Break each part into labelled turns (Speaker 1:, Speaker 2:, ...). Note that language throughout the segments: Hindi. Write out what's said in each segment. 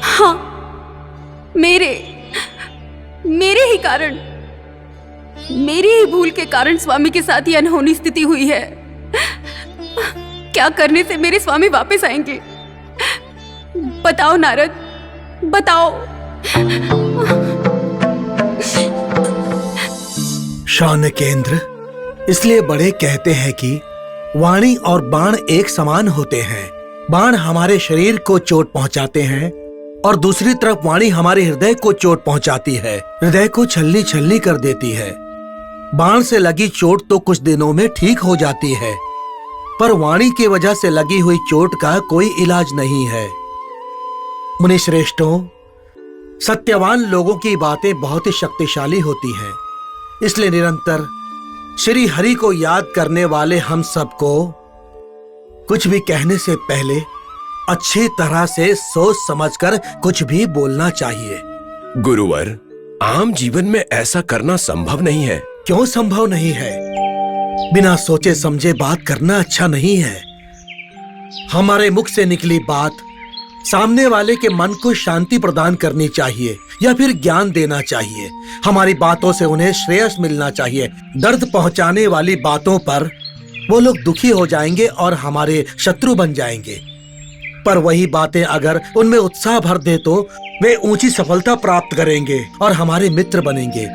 Speaker 1: हाँ, मेरे ही कारण, मेरी ही भूल के कारण स्वामी के साथ ये अनहोनी स्थिति हुई है। क्या करने से मेरे स्वामी वापस आएंगे? बताओ नारद, बताओ।
Speaker 2: शौनकेंद्र, इसलिए बड़े कहते हैं कि वाणी और बाण एक समान होते हैं। बाण हमारे शरीर को चोट पहुंचाते हैं और दूसरी तरफ वाणी हमारे हृदय को चोट पहुंचाती है, हृदय को छलनी छलनी कर देती है। बाण से लगी चोट तो कुछ दिनों में ठीक हो जाती है, पर वाणी की वजह से लगी हुई चोट का कोई इलाज नहीं है। मुनि श्रेष्ठों, सत्यवान लोगों की बातें बहुत ही शक्तिशाली होती हैं, इसलिए निरंतर श्री हरि को याद करने वाले हम सबको कुछ भी कहने से पहले अच्छी तरह से सोच समझकर कुछ भी बोलना चाहिए।
Speaker 3: गुरुवर, आम जीवन में ऐसा करना संभव नहीं है।
Speaker 2: क्यों संभव नहीं है? बिना सोचे समझे बात करना अच्छा नहीं है। हमारे मुख से निकली बात सामने वाले के मन को शांति प्रदान करनी चाहिए या फिर ज्ञान देना चाहिए। हमारी बातों से उन्हें श्रेयस मिलना चाहिए। दर्द पहुंचाने वाली बातों पर वो लोग दुखी हो जाएंगे और हमारे शत्रु बन जाएंगे। पर वही बातें अगर उनमें उत्साह भर दे तो वे ऊंची सफलता प्राप्त करेंगे और हमारे मित्र बनेंगे।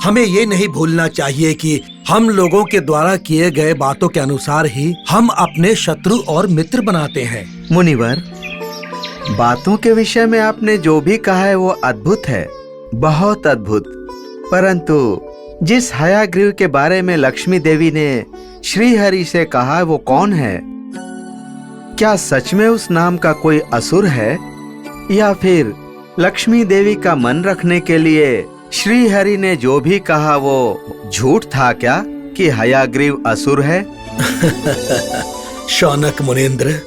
Speaker 2: हमें ये नहीं भूलना चाहिए कि हम लोगों के द्वारा किए गए बातों के अनुसार ही हम अपने शत्रु और मित्र बनाते हैं।
Speaker 4: मुनिवर, बातों के विषय में आपने जो भी कहा है वो अद्भुत है, बहुत अद्भुत। परंतु जिस हयाग्रीव के बारे में लक्ष्मी देवी ने श्री हरि से कहा वो कौन है? क्या सच में उस नाम का कोई असुर है या फिर लक्ष्मी देवी का मन रखने के लिए श्री हरि ने जो भी कहा वो झूठ था क्या कि हयाग्रीव असुर है?
Speaker 2: शौनक मुनींद्र,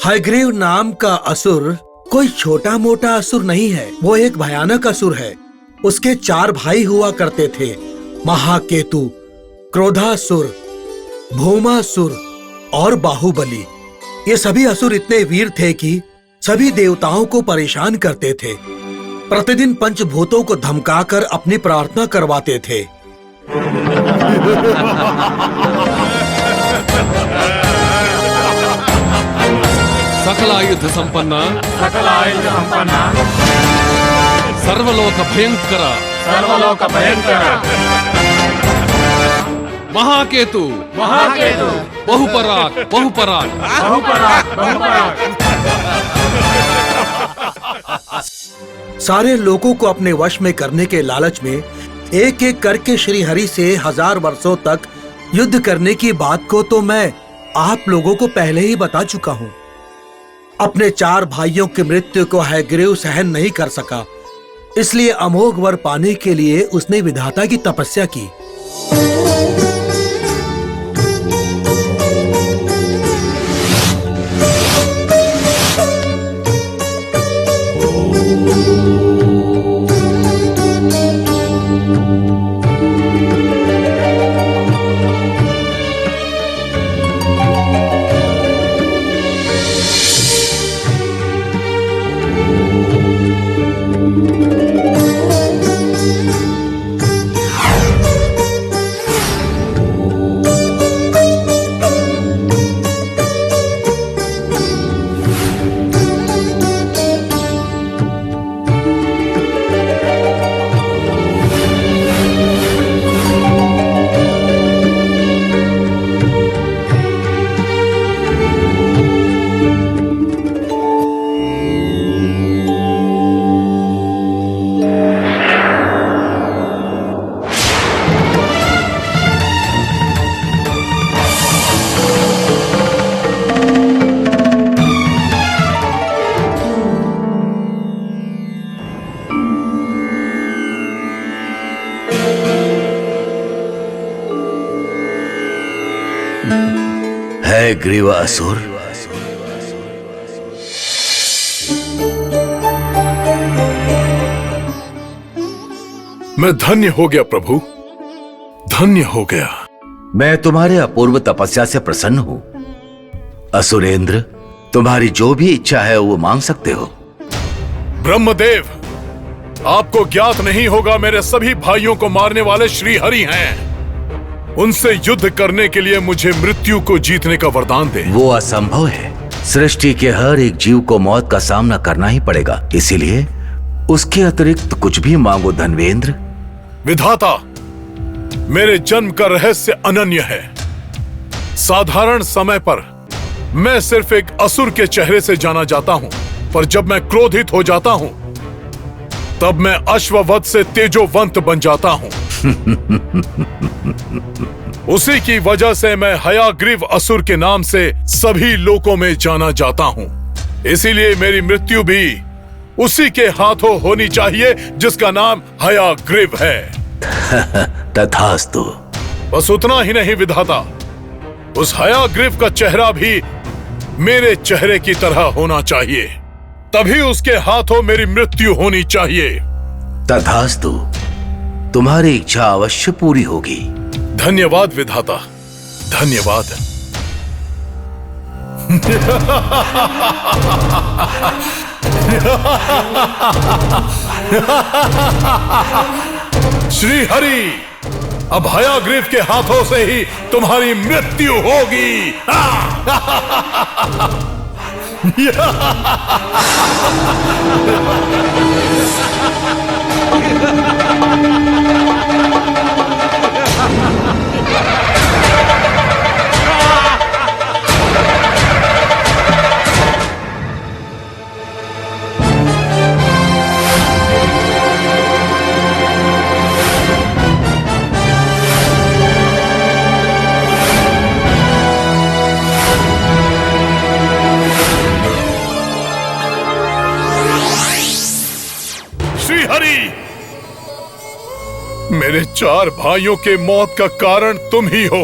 Speaker 2: हयग्रीव नाम का असुर कोई छोटा मोटा असुर नहीं है, वो एक भयानक असुर है। उसके 4 भाई हुआ करते थे, महाकेतु, क्रोधासुर, भूमासुर और बाहुबली। ये सभी असुर इतने वीर थे कि सभी देवताओं को परेशान करते थे। प्रतिदिन पंचभूतों को धमकाकर अपनी प्रार्थना करवाते थे।
Speaker 5: सकलायुध संपन्न सर्वलोक भयंकर महाकेतु बहुपराग
Speaker 2: सारे लोगों को अपने वश में करने के लालच में एक एक करके श्री हरि से 1000 वर्षों तक युद्ध करने की बात को तो मैं आप लोगों को पहले ही बता चुका हूँ। अपने 4 भाइयों की मृत्यु को हयग्रीव सहन नहीं कर सका, इसलिए अमोघ वर पाने के लिए उसने विधाता की तपस्या की।
Speaker 6: हयग्रीवासुर,
Speaker 7: मैं धन्य हो गया प्रभु।
Speaker 6: धन्य हो गया।
Speaker 7: मैं तुम्हारे अपूर्व तपस्या से प्रसन्न हूं। असुरेंद्र, तुम्हारी जो भी इच्छा है वो मांग सकते हो।
Speaker 6: ब्रह्मदेव, आपको ज्ञात नहीं होगा, मेरे सभी भाइयों को मारने वाले श्री हरि हैं। उनसे युद्ध करने के लिए मुझे मृत्यु को जीतने का वरदान दे।
Speaker 7: वो असंभव है। सृष्टि के हर एक जीव को मौत का सामना करना ही पड़ेगा, इसीलिए उसके अतिरिक्त कुछ भी मांगो धनवेंद्र।
Speaker 6: विधाता, मेरे जन्म का रहस्य अनन्य है। साधारण समय पर मैं सिर्फ एक असुर के चेहरे से जाना जाता हूं, पर जब मैं क्रोधित हो जाता हूं तब मैं अश्ववध से तेजोवंत बन जाता हूं। उसी की वजह से मैं हयाग्रीव असुर के नाम से सभी लोकों में जाना जाता हूं। इसीलिए मेरी मृत्यु भी उसी के हाथों होनी चाहिए जिसका नाम हयाग्रीव है।
Speaker 7: तथास्तु।
Speaker 6: बस उतना ही नहीं विधाता, उस हयाग्रीव का चेहरा भी मेरे चेहरे की तरह होना चाहिए, तभी उसके हाथों मेरी मृत्यु होनी चाहिए।
Speaker 7: तथास्तु, तुम्हारी इच्छा अवश्य पूरी होगी।
Speaker 6: धन्यवाद विधाता, धन्यवाद। श्री हरि, अब हयाग्रीव के हाथों से ही तुम्हारी मृत्यु होगी। मेरे 4 भाइयों के मौत का कारण तुम ही हो।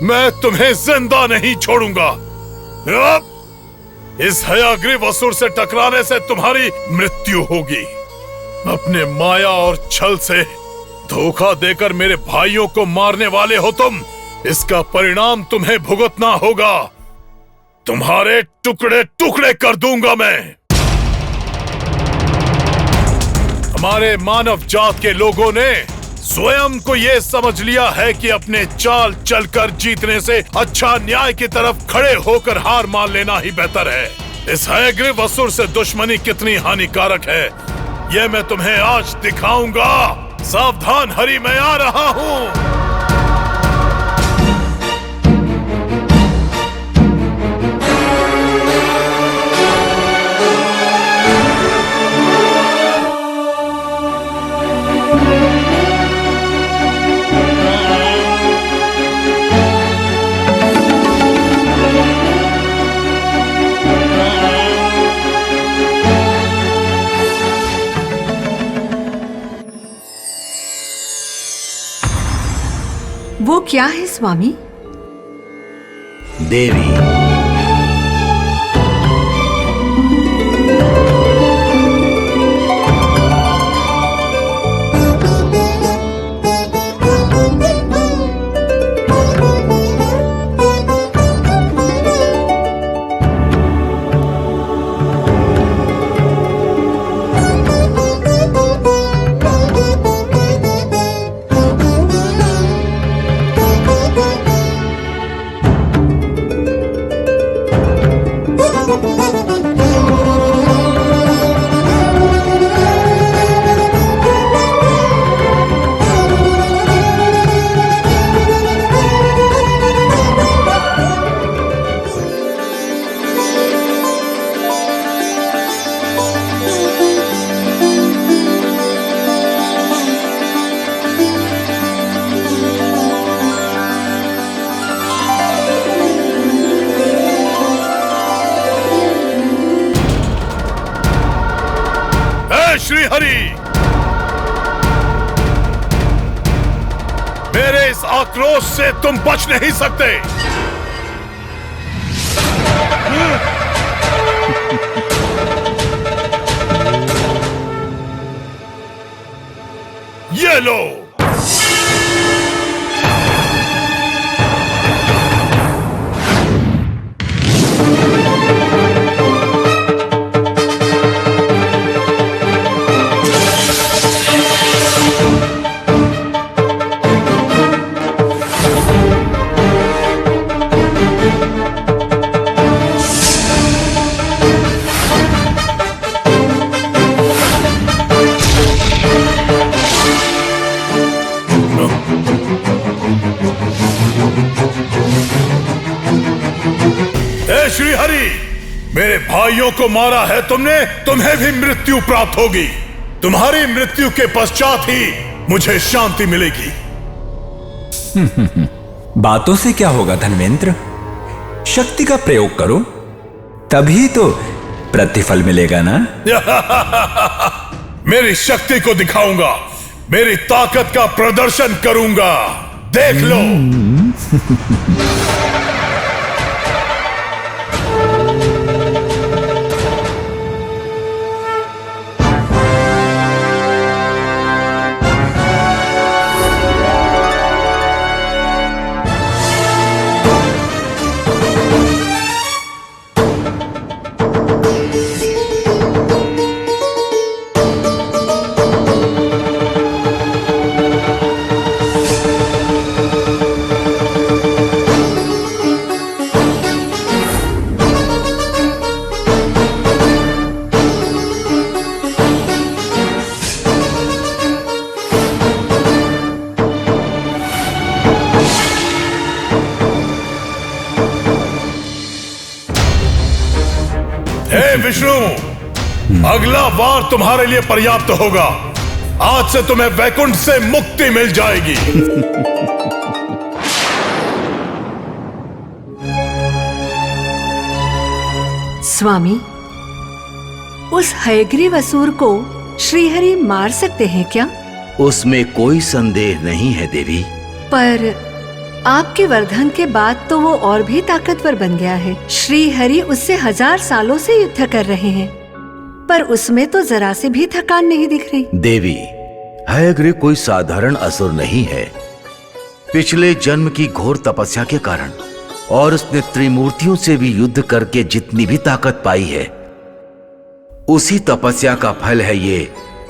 Speaker 6: मैं तुम्हें जिंदा नहीं छोड़ूंगा। इस हयाग्रीव असुर से टकराने से तुम्हारी मृत्यु होगी। अपने माया और छल से धोखा देकर मेरे भाइयों को मारने वाले हो तुम। इसका परिणाम तुम्हें भुगतना होगा। तुम्हारे टुकड़े टुकड़े कर दूंगा मैं। हमारे मानव जात के लोगों ने स्वयं को यह समझ लिया है कि अपने चाल चलकर जीतने से अच्छा न्याय की तरफ खड़े होकर हार मान लेना ही बेहतर है। इस हयग्रीव असुर से दुश्मनी कितनी हानिकारक है, यह मैं तुम्हें आज दिखाऊंगा। सावधान हरि, मैं आ रहा हूं।
Speaker 8: वो क्या है स्वामी?
Speaker 7: देवी। श्री हरि, मेरे इस आक्रोश से तुम बच नहीं सकते। ये लो।
Speaker 6: ए श्री हरि, मेरे भाइयों को मारा है तुमने, तुम्हें भी मृत्यु प्राप्त होगी। तुम्हारी मृत्यु के पश्चात ही मुझे शांति मिलेगी।
Speaker 9: बातों से क्या होगा धन्वेंद्र, शक्ति का प्रयोग करो, तभी तो प्रतिफल मिलेगा ना।
Speaker 6: मेरी शक्ति को दिखाऊंगा, मेरी ताकत का प्रदर्शन करूंगा, देख लो। हे विष्णु, अगला वार तुम्हारे लिए पर्याप्त होगा। आज से तुम्हें वैकुंठ से मुक्ति मिल जाएगी।
Speaker 8: स्वामी, उस हयग्रीव असुर को श्रीहरि मार सकते हैं क्या?
Speaker 7: उसमें कोई संदेह नहीं है देवी।
Speaker 8: पर आपके वरदान के बाद तो वो और भी ताकतवर बन गया है। श्रीहरि उससे 1000 सालों से युद्ध कर रहे हैं, पर उसमें तो जरा से भी थकान नहीं दिख रही।
Speaker 7: देवी, हयग्रीव कोई साधारण असुर नहीं है। पिछले जन्म की घोर तपस्या के कारण और उसने त्रिमूर्तियों से भी युद्ध करके जितनी भी ताकत पाई है, उसी तपस्या का फल है ये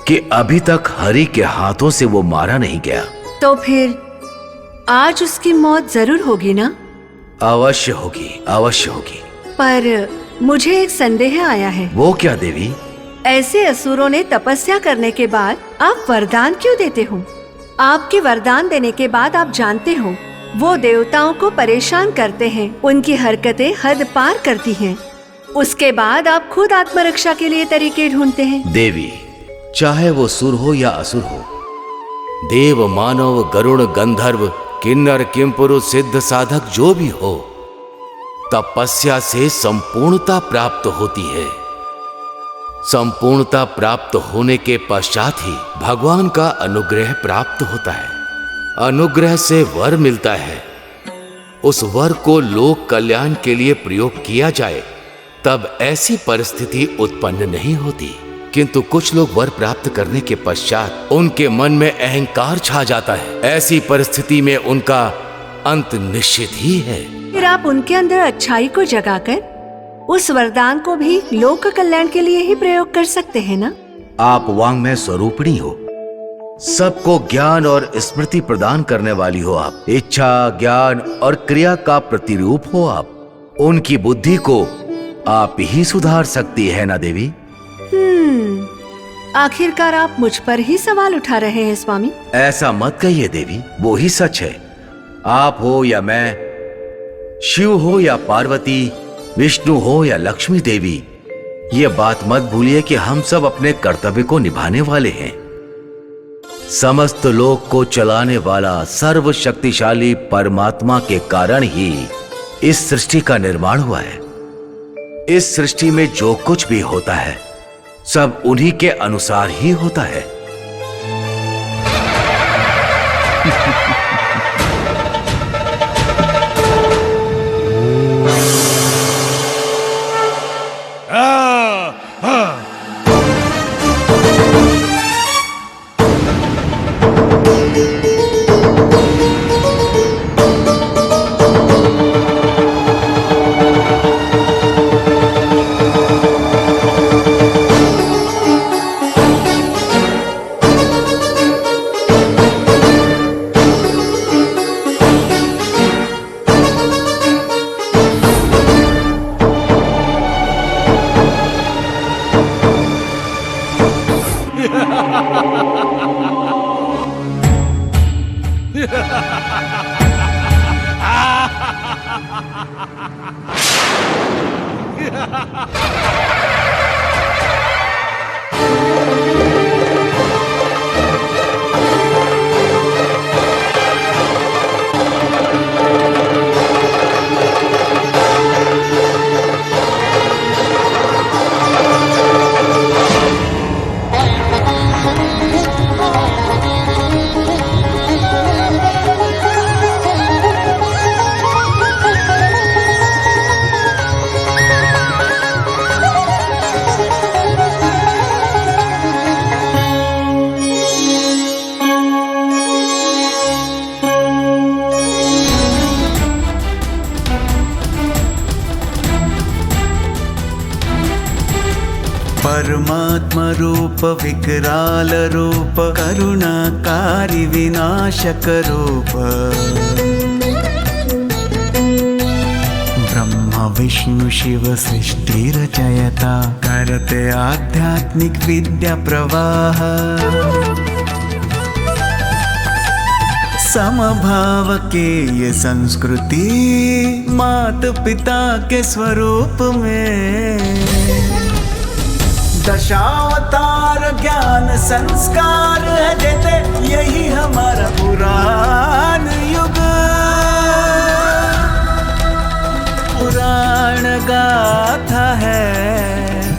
Speaker 7: कि अभी तक हरि के हाथों से वो मारा नहीं गया।
Speaker 8: तो फिर आज उसकी मौत जरूर होगी ना?
Speaker 7: अवश्य होगी, अवश्य होगी।
Speaker 8: पर मुझे एक संदेह आया है।
Speaker 7: वो क्या देवी?
Speaker 8: ऐसे असुरों ने तपस्या करने के बाद आप वरदान क्यों देते हो? आपके वरदान देने के बाद आप जानते हो वो देवताओं को परेशान करते हैं, उनकी हरकतें हद पार करती हैं। उसके बाद आप खुद आत्मरक्षा के लिए तरीके ढूंढते हैं।
Speaker 7: देवी, चाहे वो सुर हो या असुर हो, देव, मानव, गरुड़, गंधर्व, किन्नर, किंपुरुष, सिद्ध, साधक जो भी हो, तपस्या से संपूर्णता प्राप्त होती है। संपूर्णता प्राप्त होने के पश्चात ही भगवान का अनुग्रह प्राप्त होता है। अनुग्रह से वर मिलता है। उस वर को लोक कल्याण के लिए प्रयोग किया जाए तब ऐसी परिस्थिति उत्पन्न नहीं होती। किंतु कुछ लोग वर प्राप्त करने के पश्चात उनके मन में अहंकार छा जाता है। ऐसी परिस्थिति में उनका अंत निश्चित ही है।
Speaker 8: फिर आप उनके अंदर अच्छाई को जगाकर उस वरदान को भी लोक कल्याण के लिए ही प्रयोग कर सकते हैं ना?
Speaker 7: आप वांग्मय स्वरूपिणी हो, सबको ज्ञान और स्मृति प्रदान करने वाली हो। आप इच्छा, ज्ञान और क्रिया का प्रतिरूप हो। आप उनकी बुद्धि को आप ही सुधार सकती है ना देवी?
Speaker 8: आखिरकार आप मुझ पर ही सवाल उठा रहे हैं स्वामी।
Speaker 7: ऐसा मत कहिए देवी, वो ही सच है। आप हो या मैं, शिव हो या पार्वती, विष्णु हो या लक्ष्मी देवी, ये बात मत भूलिए कि हम सब अपने कर्तव्य को निभाने वाले हैं। समस्त लोक को चलाने वाला सर्वशक्तिशाली परमात्मा के कारण ही इस सृष्टि का निर्माण हुआ है। इस सृष्टि में जो कुछ भी होता है सब उन्हीं के अनुसार ही होता है।
Speaker 4: परमात्मा रूप विकराल रूप करुणाकारी विनाशक रूप ब्रह्मा विष्णु शिव सृष्टि रचयता करते आध्यात्मिक विद्या प्रवाह समभाव के ये संस्कृति मात पिता के स्वरूप में दशावतार ज्ञान संस्कार है देते यही हमारा पुराण युग पुराण गाथा है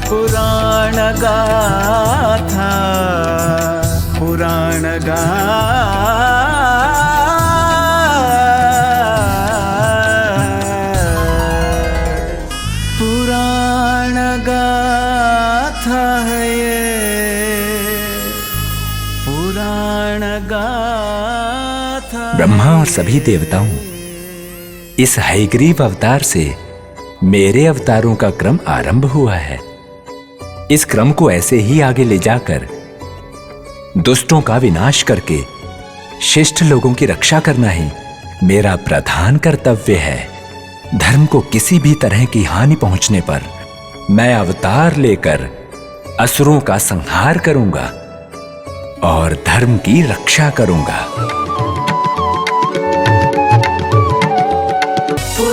Speaker 4: पुराण गाथा पुराण पुराण गाथा है ये पुराण गाथा।
Speaker 9: ब्रह्मा और सभी देवताओं, इस हयग्रीव अवतार से मेरे अवतारों का क्रम आरंभ हुआ है। इस क्रम को ऐसे ही आगे ले जाकर दुष्टों का विनाश करके शिष्ट लोगों की रक्षा करना ही मेरा प्रधान कर्तव्य है। धर्म को किसी भी तरह की हानि पहुंचने पर मैं अवतार लेकर असुरों का संहार करूंगा और धर्म की रक्षा करूंगा।